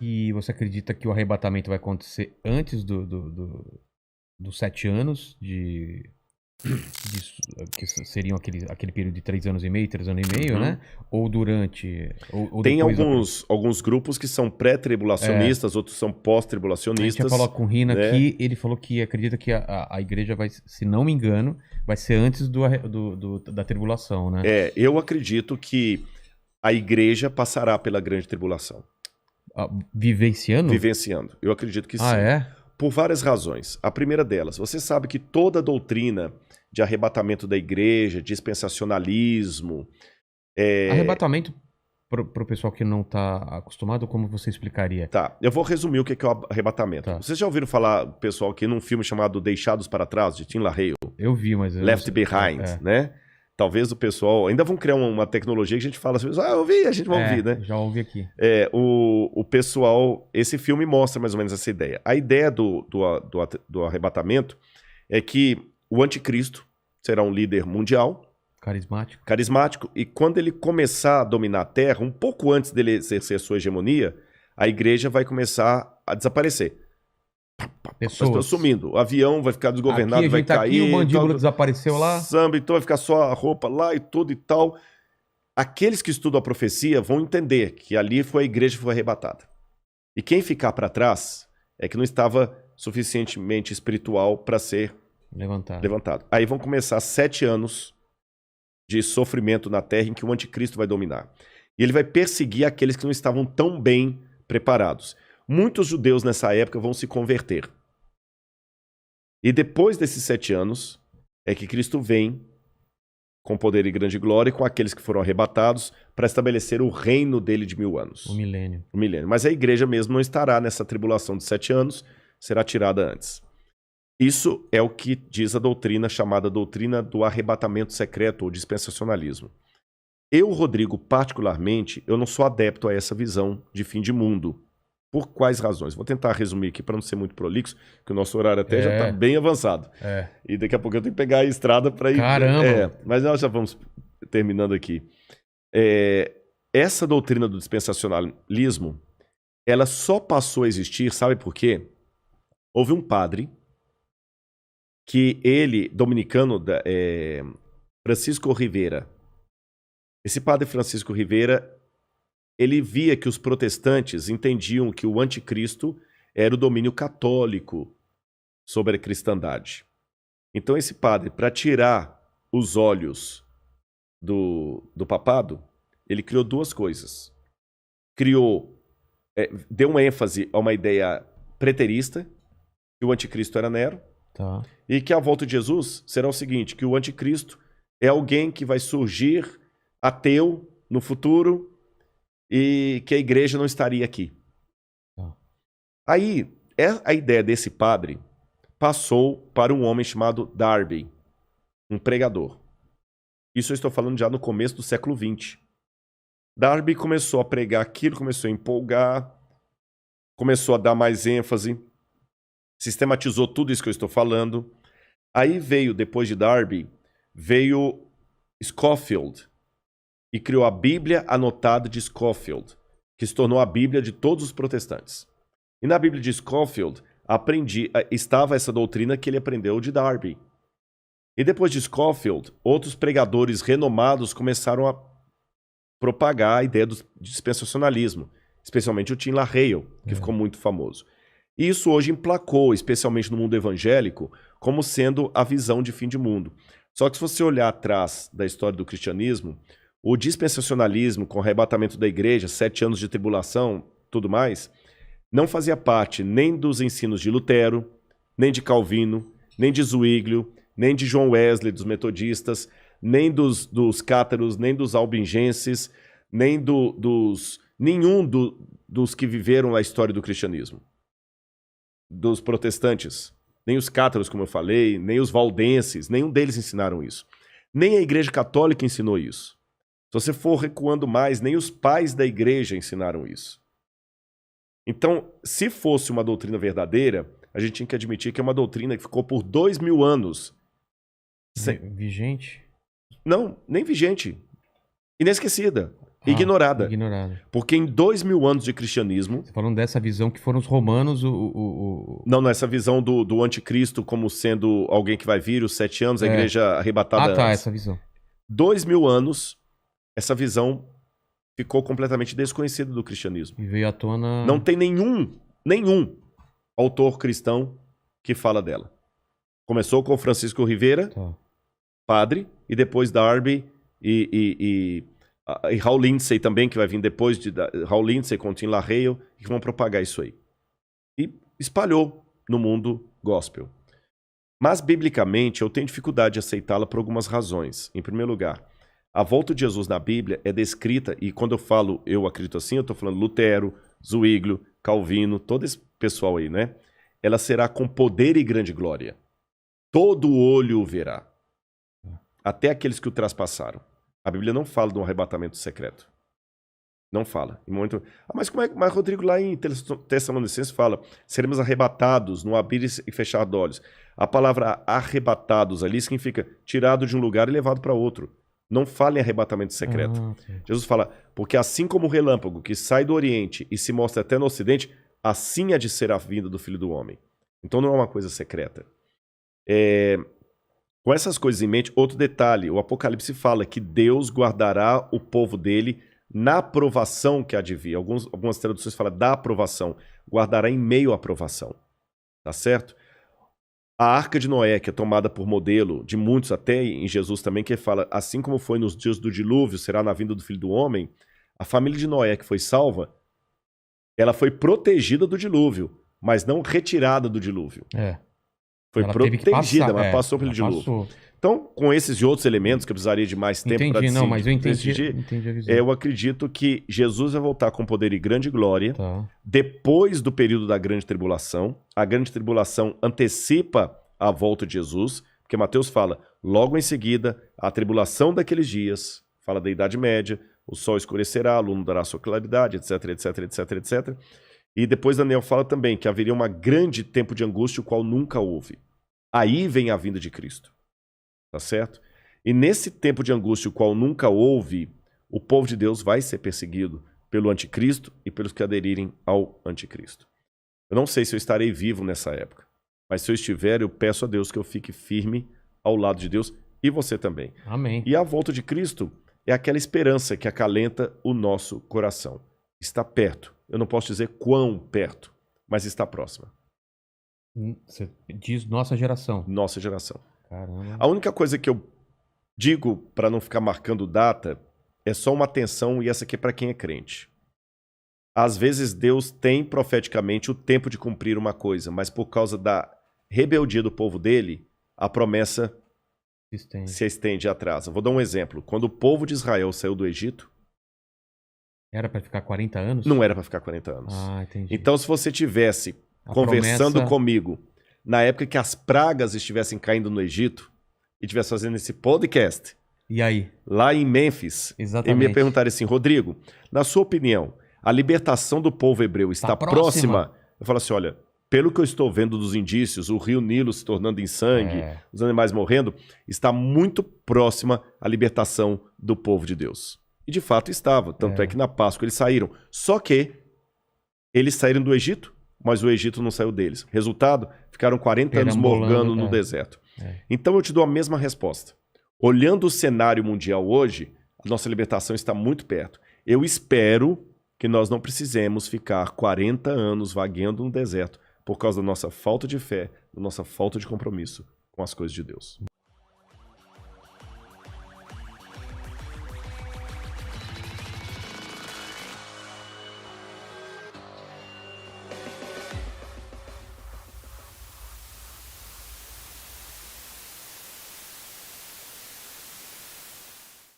E você acredita que o arrebatamento vai acontecer antes dos 7 anos que seriam aquele período de 3 anos e meio, 3 anos e meio, Uhum. né? Ou durante, ou Tem depois alguns grupos que são É, pré-tribulacionistas, outros são a gente já pós-tribulacionistas, falou com o Rina né? aqui, ele falou que acredita que a igreja vai, se não me engano, vai ser antes da tribulação, né? Eu acredito que a igreja passará pela grande tribulação, Vivenciando? vivenciando. Eu acredito que Ah, sim. é? Por várias razões. A primeira delas, você sabe que toda a doutrina de arrebatamento da igreja, dispensacionalismo, Arrebatamento, pro pessoal que não tá acostumado, como você explicaria? tá, eu vou resumir o que é o arrebatamento. Tá. Vocês já ouviram falar, pessoal, aqui num filme chamado Deixados para Trás, de Tim LaHaye, Eu vi, mas eu não Left sei. Behind, né? Talvez o pessoal... Ainda vão criar uma tecnologia que a gente fala assim, eu ouvi, a gente vai ouvir, né? Já ouvi aqui. O pessoal... Esse filme mostra mais ou menos essa ideia. A ideia do arrebatamento é que o anticristo será um líder mundial, carismático, e quando ele começar a dominar a Terra, um pouco antes dele exercer sua hegemonia, a igreja vai começar a desaparecer. Pessoas sumindo. O avião vai ficar desgovernado, aqui, vai tá cair. Aqui, o mandíbula tal, desapareceu lá. samba, então vai ficar só a roupa lá e tudo e tal. Aqueles que estudam a profecia vão entender que ali foi a igreja que foi arrebatada. E quem ficar para trás é que não estava suficientemente espiritual para ser levantado. Aí vão começar 7 anos de sofrimento na terra em que o anticristo vai dominar. E ele vai perseguir aqueles que não estavam tão bem preparados. Muitos judeus nessa época vão se converter. E depois desses 7 anos é que Cristo vem com poder e grande glória com aqueles que foram arrebatados para estabelecer o reino dele de 1000 anos. O milênio. Mas a igreja mesmo não estará nessa tribulação de 7 anos, será tirada antes. Isso é o que diz a doutrina chamada doutrina do arrebatamento secreto ou dispensacionalismo. Eu, Rodrigo, particularmente, eu não sou adepto a essa visão de fim de mundo. Por quais razões? Vou tentar resumir aqui para não ser muito prolixo, que o nosso horário até já está bem avançado. E daqui a pouco eu tenho que pegar a estrada para ir... Caramba! Mas nós já vamos terminando aqui. Essa doutrina do dispensacionalismo, ela só passou a existir, sabe por quê? Houve um padre que ele, dominicano, Francisco Rivera. Esse padre Francisco Rivera, ele via que os protestantes entendiam que o anticristo era o domínio católico sobre a cristandade. Então esse padre, para tirar os olhos do papado, ele criou 2 coisas. Deu uma ênfase a uma ideia preterista, que o anticristo era Nero, e que a volta de Jesus será o seguinte, que o anticristo é alguém que vai surgir ateu no futuro, e que a igreja não estaria aqui. Aí, a ideia desse padre passou para um homem chamado Darby, um pregador. Isso eu estou falando já no começo do século XX. Darby começou a pregar aquilo, começou a empolgar, começou a dar mais ênfase, sistematizou tudo isso que eu estou falando. Aí veio, depois de Darby, veio Scofield, e criou a Bíblia Anotada de Scofield, que se tornou a Bíblia de todos os protestantes. E na Bíblia de Scofield estava essa doutrina que ele aprendeu de Darby. E depois de Scofield, outros pregadores renomados começaram a propagar a ideia do dispensacionalismo, especialmente o Tim LaHaye, que ficou muito famoso. E isso hoje emplacou, especialmente no mundo evangélico, como sendo a visão de fim de mundo. Só que se você olhar atrás da história do cristianismo, o dispensacionalismo, com o arrebatamento da igreja, 7 anos de tribulação, tudo mais, não fazia parte nem dos ensinos de Lutero, nem de Calvino, nem de Zwinglio, nem de John Wesley, dos metodistas, nem dos cátaros, nem dos albingenses, nem nenhum dos que viveram a história do cristianismo. Dos protestantes, nem os cátaros, como eu falei, nem os valdenses, nenhum deles ensinaram isso. Nem a igreja católica ensinou isso. Se você for recuando mais, nem os pais da igreja ensinaram isso. Então, se fosse uma doutrina verdadeira, a gente tinha que admitir que é uma doutrina que ficou por 2000 anos. Vigente? Não, nem vigente. Inesquecida. ignorada. Ignorada. Porque em 2000 anos de cristianismo... Você falando dessa visão que foram os romanos Não, essa visão do anticristo como sendo alguém que vai vir, os 7 anos, a igreja arrebatada tá, antes. essa visão. 2000 anos, essa visão ficou completamente desconhecida do cristianismo. E veio à tona... Não tem nenhum autor cristão que fala dela. Começou com Francisco Rivera, padre, e depois Darby e Hal Lindsey também, que vai vir depois de Hal Lindsey com Tim LaHaye, que vão propagar isso aí. E espalhou no mundo gospel. Mas, biblicamente, eu tenho dificuldade de aceitá-la por algumas razões. Em primeiro lugar, a volta de Jesus na Bíblia é descrita, e quando eu falo eu acredito assim, eu estou falando Lutero, Zwinglio, Calvino, todo esse pessoal aí, né? Ela será com poder e grande glória. Todo olho o verá. Até aqueles que o traspassaram. A Bíblia não fala de um arrebatamento secreto. Não fala. Em momento... mas como é que Rodrigo lá em Tessalonicenses fala? Seremos arrebatados no abrir e fechar de olhos. A palavra arrebatados ali significa tirado de um lugar e levado para outro. Não fala em arrebatamento secreto. Jesus fala, porque assim como o relâmpago que sai do Oriente e se mostra até no Ocidente, assim há de ser a vinda do Filho do Homem. Então não é uma coisa secreta. Com essas coisas em mente, outro detalhe, o Apocalipse fala que Deus guardará o povo dele na aprovação que há de vir. Algumas traduções falam da aprovação. Guardará em meio à aprovação. Tá certo? A Arca de Noé, que é tomada por modelo de muitos, até em Jesus também, que fala, assim como foi nos dias do dilúvio, será na vinda do Filho do Homem, a família de Noé que foi salva, ela foi protegida do dilúvio, mas não retirada do dilúvio. Foi ela protegida, mas passou pelo dilúvio. Passou. Então, com esses e outros elementos, que eu precisaria de mais tempo para decidir, mas eu entendi a visão. Eu acredito que Jesus vai voltar com poder e grande glória depois do período da grande tribulação. A grande tribulação antecipa a volta de Jesus, porque Mateus fala, logo em seguida, a tribulação daqueles dias, fala da Idade Média, o sol escurecerá, a lua não dará sua claridade, etc, etc, etc, etc. E depois Daniel fala também que haveria um grande tempo de angústia, o qual nunca houve. Aí vem a vinda de Cristo. Tá certo? E nesse tempo de angústia, o qual nunca houve, o povo de Deus vai ser perseguido pelo anticristo e pelos que aderirem ao anticristo. Eu não sei se eu estarei vivo nessa época, mas se eu estiver, eu peço a Deus que eu fique firme ao lado de Deus e você também. Amém. E a volta de Cristo é aquela esperança que acalenta o nosso coração. Está perto. Eu não posso dizer quão perto, mas está próxima. Você diz nossa geração. Nossa geração. Caramba. A única coisa que eu digo, para não ficar marcando data, é só uma atenção, e essa aqui é para quem é crente. Às vezes Deus tem profeticamente o tempo de cumprir uma coisa, mas por causa da rebeldia do povo dele, a promessa se estende e atrasa. Vou dar um exemplo. Quando o povo de Israel saiu do Egito... Era para ficar 40 anos? Não era para ficar 40 anos. Entendi. Então, se você tivesse conversando comigo na época que as pragas estivessem caindo no Egito e estivesse fazendo esse podcast... E aí? Lá em Mênfis. Exatamente. E me perguntaram assim, Rodrigo, na sua opinião, a libertação do povo hebreu está próxima? Eu falo assim, olha, pelo que eu estou vendo dos indícios, o rio Nilo se tornando em sangue, os animais morrendo, está muito próxima a libertação do povo de Deus. E de fato estava, tanto é que na Páscoa eles saíram. Só que eles saíram do Egito, mas o Egito não saiu deles. Resultado, ficaram 40 anos morgando no deserto. Então eu te dou a mesma resposta. Olhando o cenário mundial hoje, a nossa libertação está muito perto. Eu espero que nós não precisemos ficar 40 anos vagueando no deserto por causa da nossa falta de fé, da nossa falta de compromisso com as coisas de Deus.